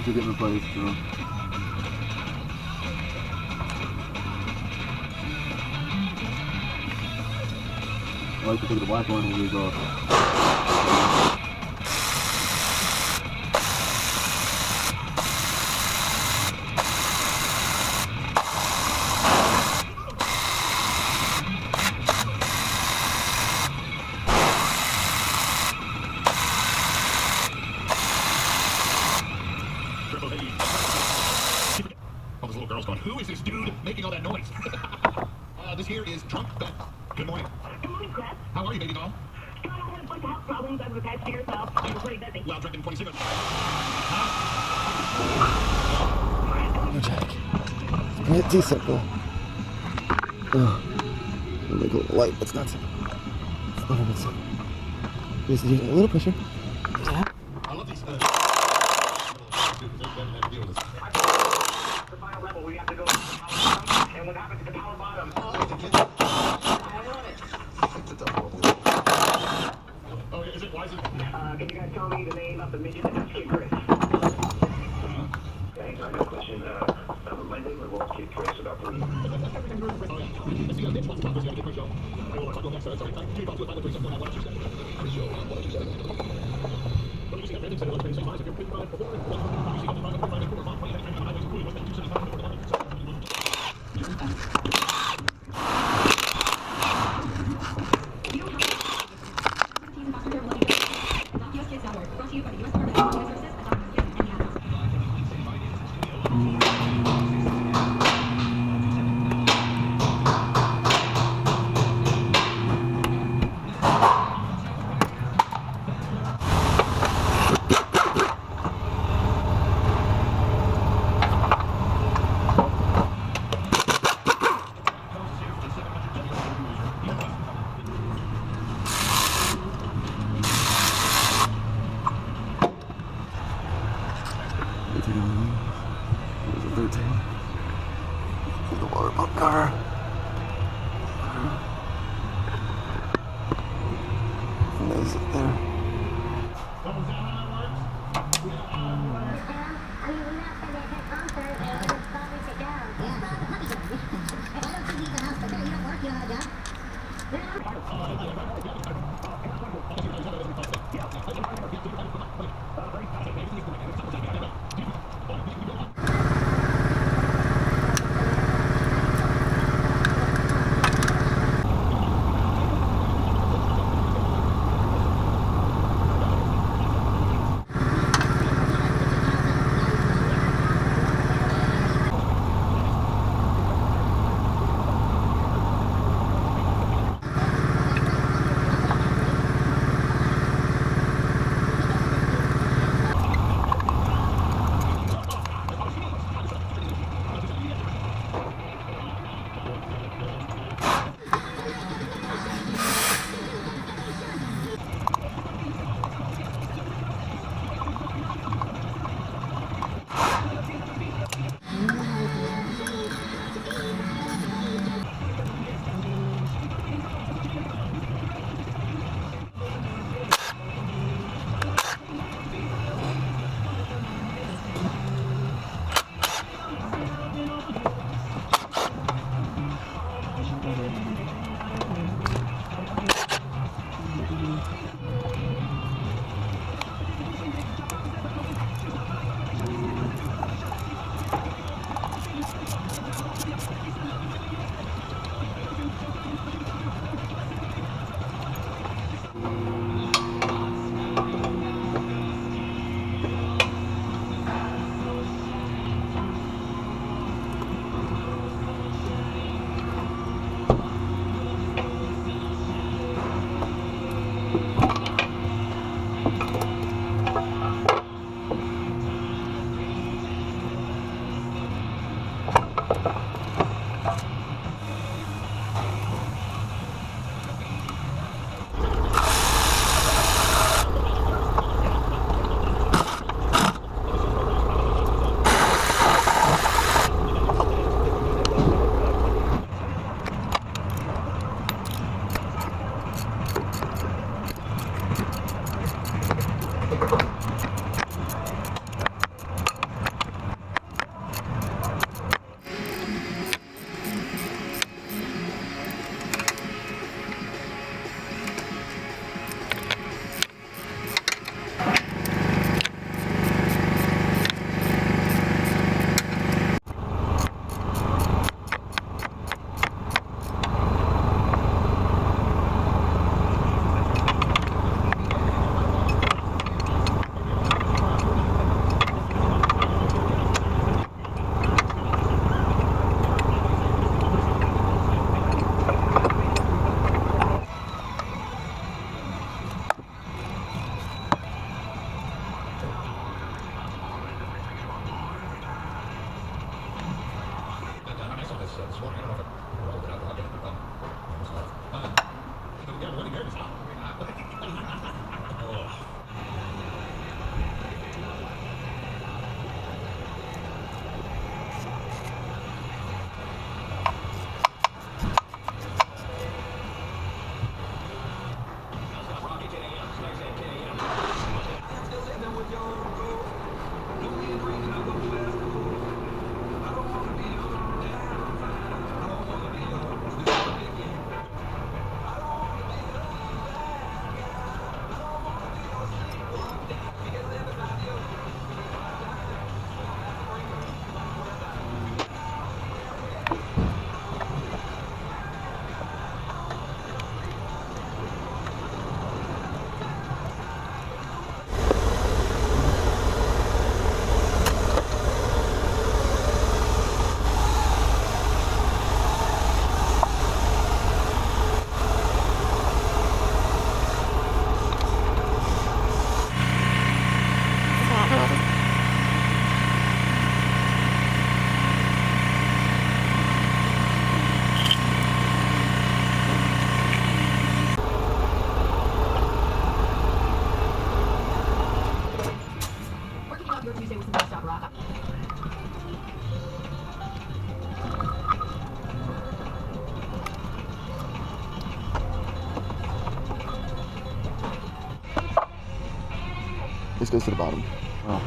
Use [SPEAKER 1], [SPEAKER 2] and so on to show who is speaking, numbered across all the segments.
[SPEAKER 1] To get replaced, so. I like to take the black one and use off.
[SPEAKER 2] Who is this dude making all that noise? This here is Drunk Beth. Good morning.
[SPEAKER 3] Good morning, Chris.
[SPEAKER 2] How are you, baby doll?
[SPEAKER 3] I don't have a bunch of health problems I've attached to yourself. I'm pretty busy.
[SPEAKER 2] Loud drinking 27.
[SPEAKER 1] No check. Get decent, bro. Oh. I'll make a little light, but it's not. It's not a good stuff. Just use a little pressure. Yeah.
[SPEAKER 2] I love these.
[SPEAKER 3] The final level, we have to go. And what happens to the power bottom?
[SPEAKER 2] Oh, is it? Why is it?
[SPEAKER 3] Can you guys tell me the name of the midget that just Kid Chris? Thanks, I have a question. My neighbor loves Kid Chris about the
[SPEAKER 1] The water pump car. Nice up there. This goes to the bottom. Wow.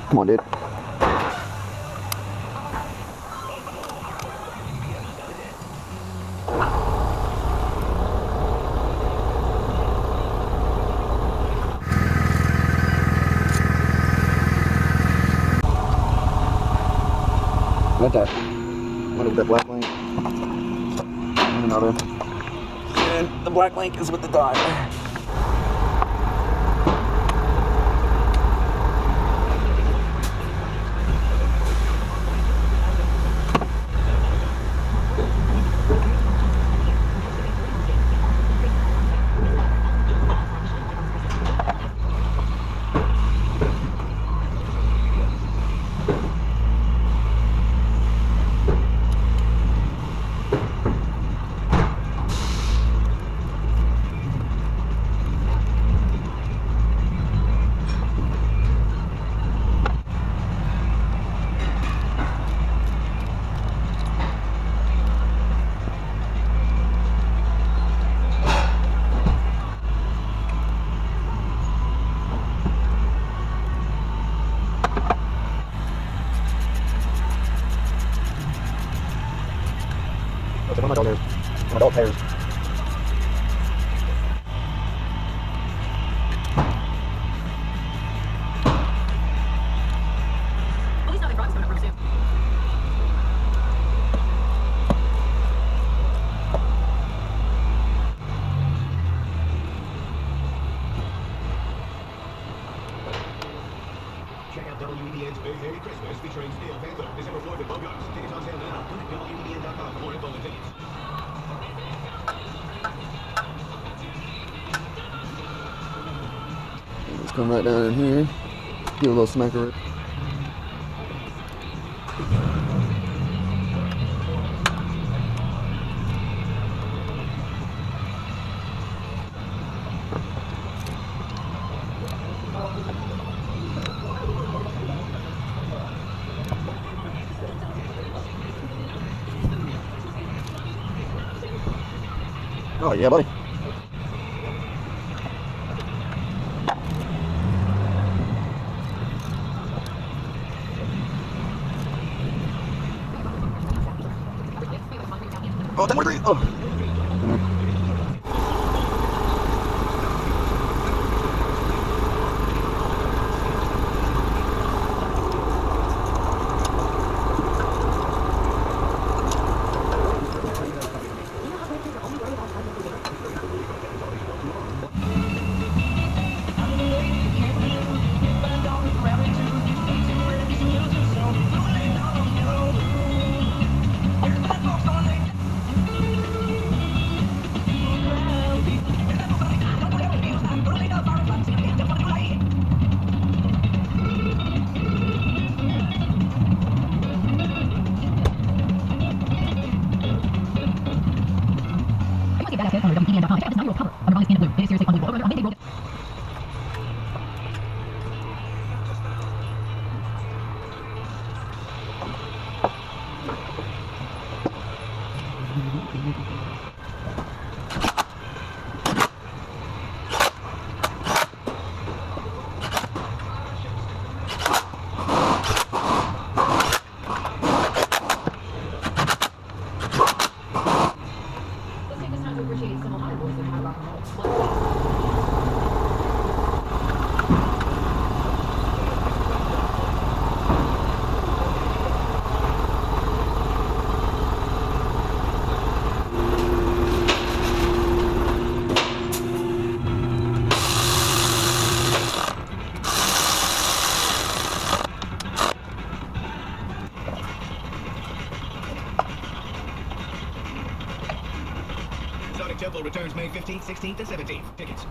[SPEAKER 1] Come on, dude. Got that. What is that black link? And another. And the black link is with the dye. One of my adult hairs. Adult hairs.
[SPEAKER 4] At least now they brought this coming up real soon.
[SPEAKER 2] Check out WEDN's Big Hairy Christmas featuring Steel Panther, December 4th at Bogarts. Tickets on sale now. Go to WEDN.com for more info and tickets.
[SPEAKER 1] Let's come right down in here. Give a little smacker. Oh yeah, buddy. Oh, 10 more. Oh.
[SPEAKER 4] Check out this 9-year-old cover on the Ronnie Scan Blue. It is seriously unbelievable. I think they broke it. Let's take this time to appreciate some Ohio boys that know how to rock and roll.
[SPEAKER 2] Sonic Temple returns May 15th, 16th, and 17th. Tickets.